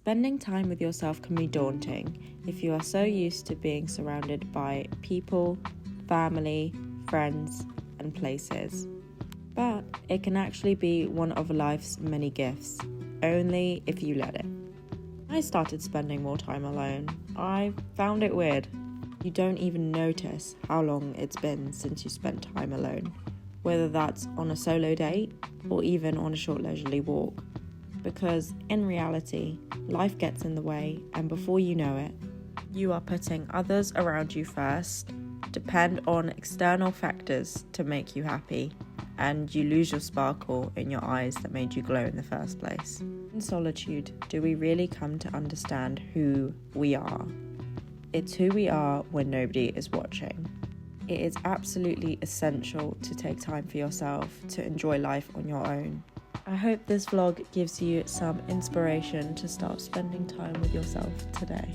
Spending time with yourself can be daunting if you are so used to being surrounded by people, family, friends, and places. But it can actually be one of life's many gifts, only if you let it. I started spending more time alone. I found it weird. You don't even notice how long it's been since you spent time alone, whether that's on a solo date or even on a short leisurely walk. Because in reality, life gets in the way, and before you know it, you are putting others around you first, depend on external factors to make you happy, and you lose your sparkle in your eyes that made you glow in the first place. In solitude, do we really come to understand who we are? It's who we are when nobody is watching. It is absolutely essential to take time for yourself, to enjoy life on your own. I hope this vlog gives you some inspiration to start spending time with yourself today.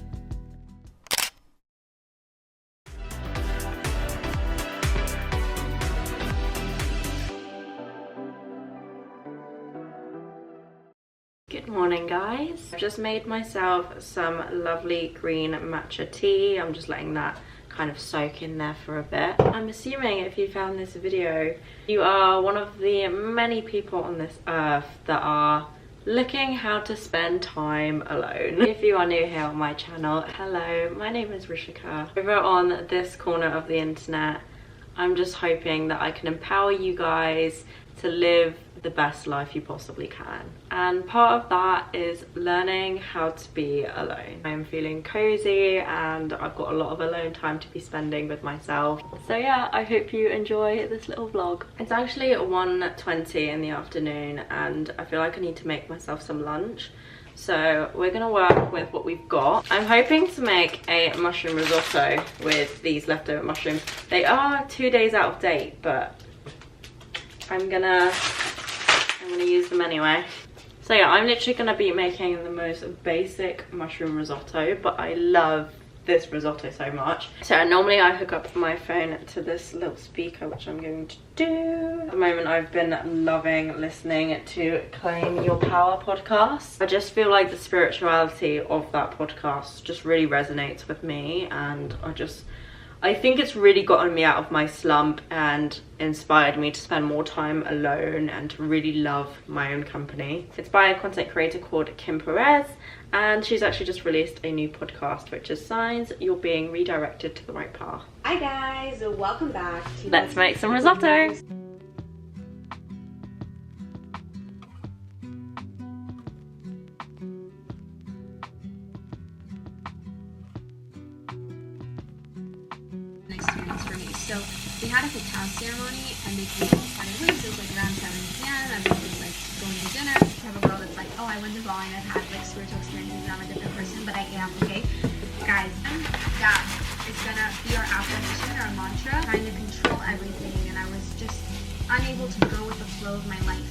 Good morning, guys. I've just made myself some lovely green matcha tea. I'm just letting that kind of soak in there for a bit. I'm assuming if you found this video, you are one of the many people on this earth that are looking how to spend time alone. If you are new here on my channel, hello, my name is Rishika. Over on this corner of the internet, I'm just hoping that I can empower you guys to live the best life you possibly can. And part of that is learning how to be alone. I'm feeling cozy and I've got a lot of alone time to be spending with myself. So yeah, I hope you enjoy this little vlog. It's actually 1:20 in the afternoon and I feel like I need to make myself some lunch. So we're gonna work with what we've got. I'm hoping to make a mushroom risotto with these leftover mushrooms. They are 2 days out of date, but I'm gonna use them anyway. So yeah, I'm literally gonna be making the most basic mushroom risotto, but I love this risotto so much. So normally I hook up my phone to this little speaker, which I'm going to do. At the moment I've been loving listening to Claim Your Power podcast. I just feel like the spirituality of that podcast just really resonates with me, and I think it's really gotten me out of my slump and inspired me to spend more time alone and to really love my own company. It's by a content creator called Kim Perez, and she's actually just released a new podcast, which is Signs You're Being Redirected to the Right Path. Hi guys, welcome back to Let's make some risotto. experience for me. So we had a cacao ceremony and they came all party rooms. It was like around 7 p.m. Everyone was like going to dinner. You have a girl that's like, oh, I went to Bali and I've had like spiritual experiences and I'm a different person, but I am, okay? Guys, that is gonna be our affirmation, our mantra, trying to control everything, and I was just unable to go with the flow of my life.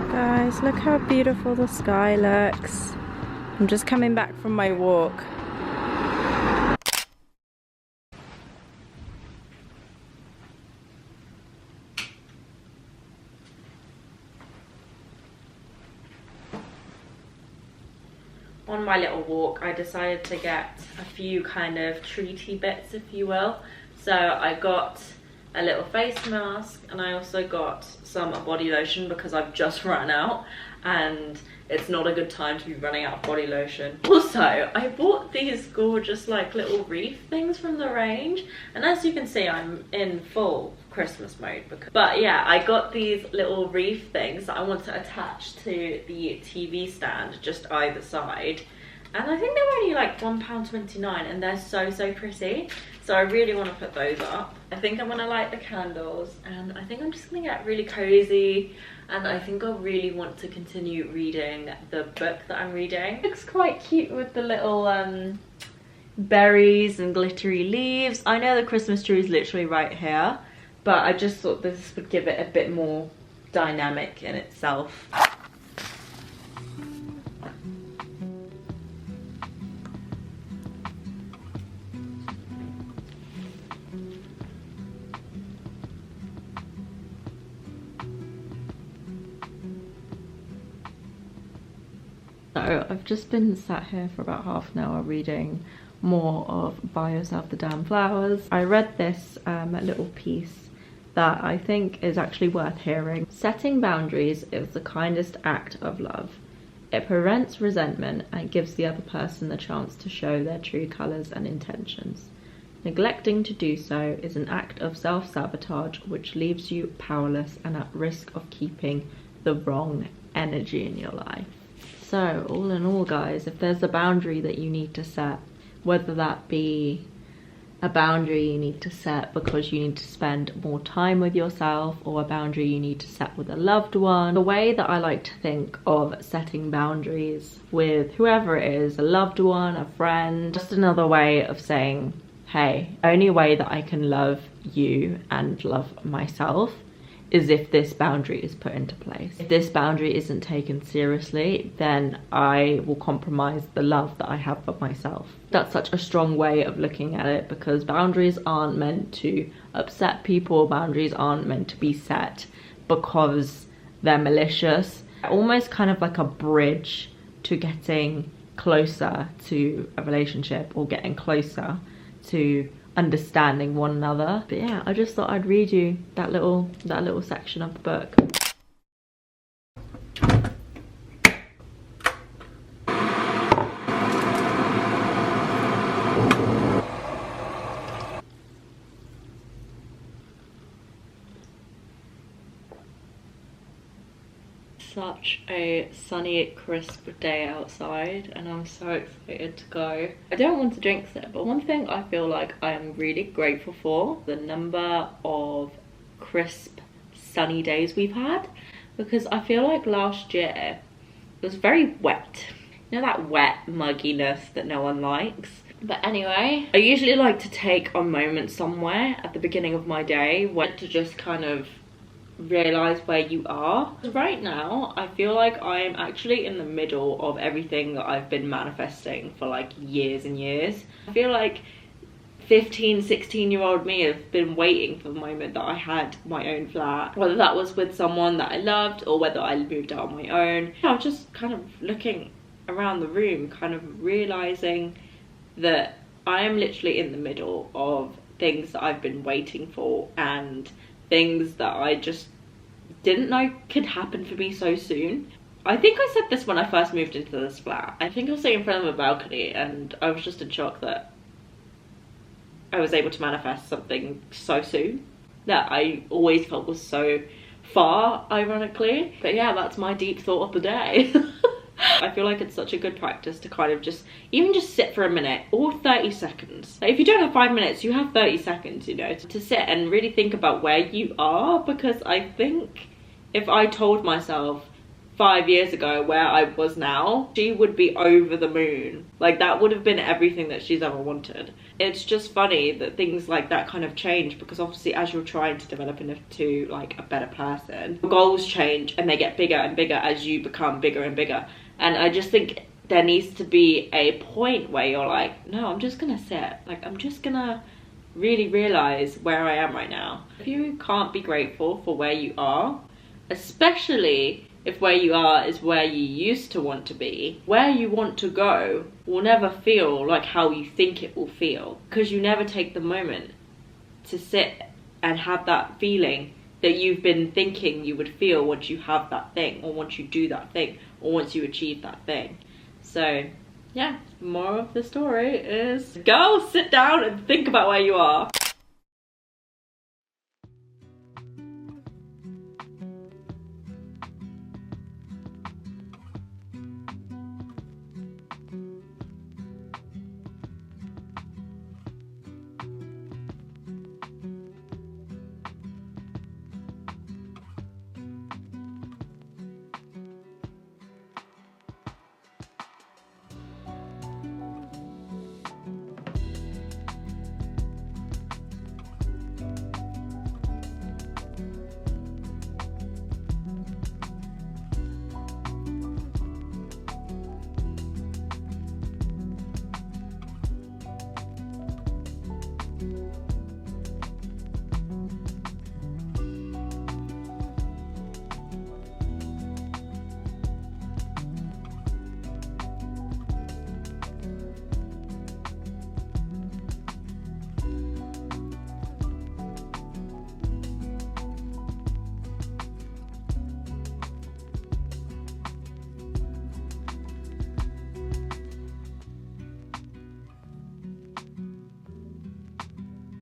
Guys, look how beautiful the sky looks. I'm just coming back from my walk. On my little walk, I decided to get a few kind of treaty bits, if you will. So I got a little face mask and I also got some body lotion because I've just run out and it's not a good time to be running out of body lotion. Also, I bought these gorgeous like little wreath things from the range, and as you can see, I'm in full Christmas mode. But yeah, I got these little wreath things that I want to attach to the TV stand just either side. and I think they were only like £1.29, and they're so pretty. So I really want to put those up. I think I'm gonna light the candles, and I think I'm just gonna get really cozy, and I think I really want to continue reading the book that I'm reading. It looks quite cute with the little berries and glittery leaves. I know the Christmas tree is literally right here, but I just thought this would give it a bit more dynamic in itself. So I've just been sat here for about half an hour reading more of Buy Yourself the Damn Flowers. I read this little piece that I think is actually worth hearing. Setting boundaries is the kindest act of love. It prevents resentment and gives the other person the chance to show their true colours and intentions. Neglecting to do so is an act of self-sabotage which leaves you powerless and at risk of keeping the wrong energy in your life. So all in all, guys, if there's a boundary that you need to set, whether that be a boundary you need to set because you need to spend more time with yourself, or a boundary you need to set with a loved one, the way that I like to think of setting boundaries with whoever it is, a loved one, a friend, just another way of saying, hey, only way that I can love you and love myself is if this boundary is put into place. If this boundary isn't taken seriously, then I will compromise the love that I have for myself. That's such a strong way of looking at it, because boundaries aren't meant to upset people. Boundaries aren't meant to be set because they're malicious. Almost kind of like a bridge to getting closer to a relationship, or getting closer to understanding one another. But yeah, I just thought I'd read you that little section of the book. Such a sunny, crisp day outside, and I'm so excited to go. I don't want to drink it, but one thing I feel like I am really grateful for, the number of crisp, sunny days we've had, because I feel like last year it was very wet. You know, that wet mugginess that no one likes. But anyway, I usually like to take a moment somewhere at the beginning of my day to just kind of realize where you are. Right now I feel like I'm actually in the middle of everything that I've been manifesting for like years and years. I feel like 15-16-year-old me have been waiting for the moment that I had my own flat, whether that was with someone that I loved or whether I moved out on my own. I was just kind of looking around the room, kind of realizing that I am literally in the middle of things that I've been waiting for, and things that I just didn't know could happen for me so soon. I think I said this when I first moved into this flat. I think I was sitting in front of a balcony and I was just in shock that I was able to manifest something so soon that I always felt was so far, ironically. But yeah, that's my deep thought of the day. I feel like it's such a good practice to kind of just sit for a minute or 30 seconds. Like, if you don't have 5 minutes, you have 30 seconds, you know, to sit and really think about where you are. Because I think if I told myself 5 years ago where I was now, she would be over the moon. Like, that would have been everything that she's ever wanted. It's just funny that things like that kind of change, because obviously as you're trying to develop into like a better person, your goals change and they get bigger and bigger as you become bigger and bigger. And I just think there needs to be a point where you're like, no, I'm just gonna sit. Like, I'm just gonna really realize where I am right now. If you can't be grateful for where you are, especially if where you are is where you used to want to be, where you want to go will never feel like how you think it will feel, because you never take the moment to sit and have that feeling that you've been thinking you would feel once you have that thing, or once you do that thing, or once you achieve that thing. So yeah, more of the story is go sit down and think about where you are.